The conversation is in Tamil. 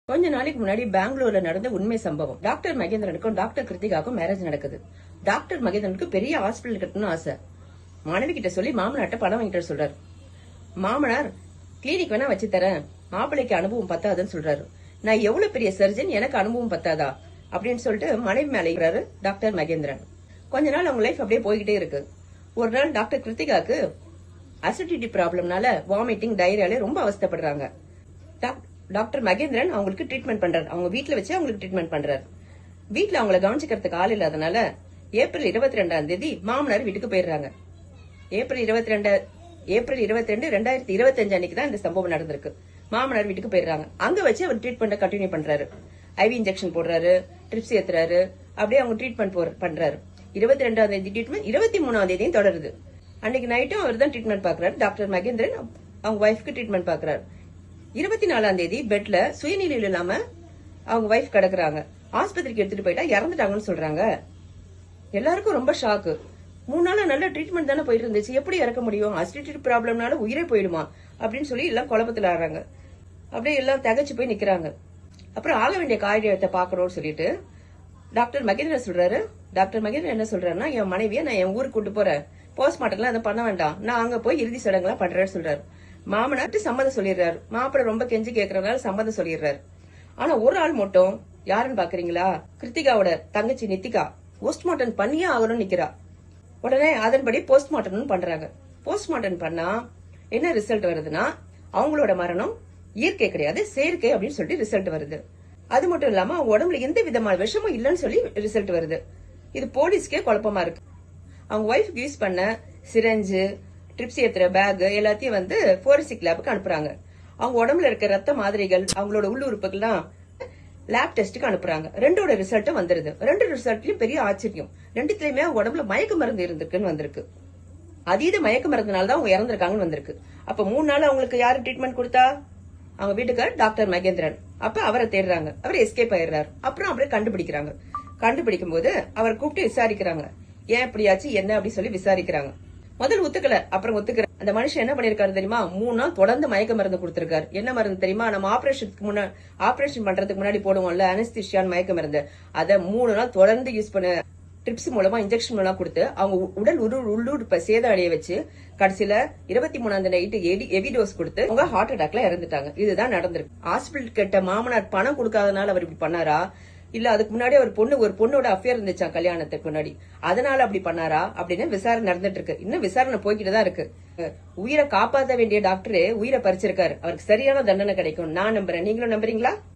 கொஞ்ச நாளைக்கு முன்னாடி பெங்களூர்ல நடந்த உண்மை சம்பவம். டாக்டர் மகேந்திரனுக்கும் டாக்டர் கிருத்திகாவுக்கும் மேரேஜ் நடக்குது. டாக்டர் மகேந்திரனுக்கு பெரிய ஹாஸ்பிட்டல் கட்டணும்னு ஆசை. மனைவி கிட்ட சொல்லி மாமனார்ட்ட பணம் வாங்கிட்டு சொல்றாரு. மாமனார் கிளினிக் வேணா வச்சு தரேன், மாப்பிள்ளைக்கு அனுபவம் பத்தாதுன்னு சொல்றாரு. நான் எவ்வளவு பெரிய சர்ஜன், எனக்கு அனுபவம் பத்தாதா அப்படின்னு சொல்லிட்டு மனைவி மேல இருக்கிறாரு டாக்டர் மகேந்திரன். கொஞ்ச நாள் அவங்க லைஃப் அப்படியே போய்கிட்டே இருக்கு. ஒரு நாள் டாக்டர் கிருத்திகாக்கு அசிடிட்டி ப்ராப்ளம்னால வாமிட்டிங், டயரியால ரொம்ப அவஸ்தைப்படுறாங்க. டாக்டர் மகேந்திரன் அவங்களுக்கு ட்ரீட்மெண்ட் பண்றாரு. அவங்க வீட்டுல வச்சு அவங்களுக்கு ட்ரீட்மெண்ட் பண்றாரு. வீட்டுல அவங்களை கவனிச்சுக்கிறதுக்கு ஆள் இல்லாதனால ஏப்ரல் 22 மாமனார் வீட்டுக்கு போயிடுறாங்க. ஏப்ரல் 22 2025 அன்னைக்கு தான் இந்த சம்பவம் நடந்திருக்கு. மாமனார் வீட்டுக்கு போயிடுறாங்க. அங்க வச்சு அவர் ட்ரீட்மெண்ட் கண்டினியூ பண்றாரு. ஐவி இன்ஜெக்ஷன் போடுறாரு, ட்ரிப்ஸ் ஏத்துறாரு. அப்படியே அவங்க ட்ரீட்மெண்ட் பண்றாரு. 22 ட்ரீட்மெண்ட் 23 தொடருது. அன்னைக்கு நைட்டும் அவர் தான் ட்ரீட்மெண்ட் பாக்குறாரு. டாக்டர் மகேந்திரன் அவங்க ஒய்ஃப்க்கு ட்ரீட்மெண்ட் பாக்குறாரு. 24 பெட்ல சுயநிலையில் இல்லாம அவங்க ஒய்ஃப் கிடக்குறாங்க. ஆஸ்பத்திரிக்கு எடுத்துட்டு போயிட்டா இறந்துட்டாங்கன்னு சொல்றாங்க. எல்லாருக்கும் ரொம்ப ஷாக்கு. 3 நாளா நல்ல ட்ரீட்மெண்ட் தானே போயிட்டு இருந்துச்சு, எப்படி இறக்க முடியும்? அசிடிட்டி ப்ராப்ளம்னால உயிரே போயிடுமா அப்படின்னு சொல்லி எல்லாம் குழப்பத்துல ஆடுறாங்க. அப்படியே எல்லாம் தகச்சு போய் நிக்கிறாங்க. அப்புறம் ஆக வேண்டிய காரியத்தை பாக்கணும்னு சொல்லிட்டு டாக்டர் மகேந்திரன் சொல்றாரு. டாக்டர் மகேந்திரன் என்ன சொல்றாருன்னா, என் மனைவியை நான் என் ஊருக்கு கூட்டு போறேன், போஸ்ட்மார்ட்டம்லாம் அதை பண்ண வேண்டாம், நான் அங்க போய் இறுதி சடங்குலாம் பண்றேன்னு சொல்றாரு. மாமனார் சம்மதம் சொல்லிடுறாரு. மாப்பிள்ளை ரொம்ப கெஞ்சி கேட்கறதுனால சம்மதம் சொல்லிடுறாரு. ஆனா ஒரு ஆள் மட்டும் யாருன்னு பாக்குறீங்களா? கிருத்திகாவோட தங்கச்சி நித்திகா போஸ்ட்மார்ட்டம் பண்ணியே ஆகணும்னு நிக்கிறா. உடனே அதன்படி போஸ்ட்மார்ட்டம் பண்றாங்க. போஸ்ட்மார்ட்டம் பண்ணா என்ன ரிசல்ட் வருதுன்னா, அவங்களோட மரணம் இயற்கை கிடையாது, செயற்கை அப்படின்னு சொல்லிட்டு ரிசல்ட் வருது. அது மட்டும் இல்லாம அவங்க உடம்புல எந்த விதமான விஷமும் இல்லைன்னு சொல்லி ரிசல்ட் வருது. இது போலீஸ்க்கே குழப்பமா இருக்கு. அவங்க ஒய்ஃப்க்கு யூஸ் பண்ண சிரஞ்சு, ட்ரிப்ஸ் ஏத்துற பேக் எல்லாத்தையும் வந்து போரன்சிக் லேபுக்கு அனுப்புறாங்க. அவங்க உடம்புல இருக்க ரத்த மாதிரிகள், அவங்களோட உள்ளுறுப்புகள்லாம் லேப் டெஸ்ட்டுக்கு அனுப்புறாங்க. ரெண்டோட ரிசல்ட்டும் வந்துருது. ரெண்டு ரிசல்ட்லயும் பெரிய ஆச்சரியம். ரெண்டுத்துலயுமே உடம்புல மயக்க மருந்து இருந்திருக்குன்னு வந்திருக்கு. அதீத மயக்க மருந்துனாலதான் அவங்க இறந்திருக்காங்கன்னு வந்திருக்கு. அப்ப 3 நாள் அவங்களுக்கு யாரு ட்ரீட்மெண்ட் கொடுத்தா? அவங்க வீட்டுக்கார் டாக்டர் மகேந்திரன். அப்ப அவரை தேடுறாங்க. அவர் எஸ்கேப் ஆயிடுறாரு. அப்புறம் அவரை கண்டுபிடிக்கிறாங்க. கண்டுபிடிக்கும் போது அவர் கூப்பிட்டு விசாரிக்கிறாங்க. ஏன் இப்படியாச்சு என்ன அப்படி சொல்லி விசாரிக்கிறாங்க. முதல் ஒத்துக்கல, அப்புறம் ஒத்துக்கிற. அந்த மனுஷன் என்ன பண்ணிருக்காரு தெரியுமா? 3 நாள் தொடர்ந்து மயக்க மருந்து கொடுத்திருக்காரு. என்ன மருந்து தெரியுமா? நம்ம ஆபரேஷன் பண்றதுக்கு முன்னாடி போடுவோம்ல அனஸ்தீசியான்னு மயக்க மருந்து, அதை 3 நாள் தொடர்ந்து யூஸ் பண்ண ட்ரிப்ஸ் மூலமா, இன்ஜெக்ஷன் மூலமா கொடுத்து அவங்க உடல் உள்ளுறுப்பை சேதம் அடைய வச்சு கடைசியில 23 நைட்டு ஹெவி டோஸ் கொடுத்து அவங்க ஹார்ட் அட்டாக்ல இறந்துட்டாங்க. இதுதான் நடந்திருக்கு. ஹாஸ்பிட்டல் கிட்ட மாமனார் பணம் கொடுக்காதனால அவர் இப்படி பண்ணாரா, இல்ல அதுக்கு முன்னாடி ஒரு பொண்ணோட அஃபேர் இருந்துச்சா கல்யாணத்துக்கு முன்னாடி, அதனால அப்படி பண்ணாரா அப்படின்னு விசாரணை நடந்துட்டு இருக்கு. இன்னும் விசாரணை போய்கிட்டு தான் இருக்கு. உயிரை காப்பாற்ற வேண்டிய டாக்டரே உயிரை பறிச்சிருக்காரு. அவருக்கு சரியான தண்டனை கிடைக்கும் நான் நம்புறேன். நீங்களும் நம்புறீங்களா?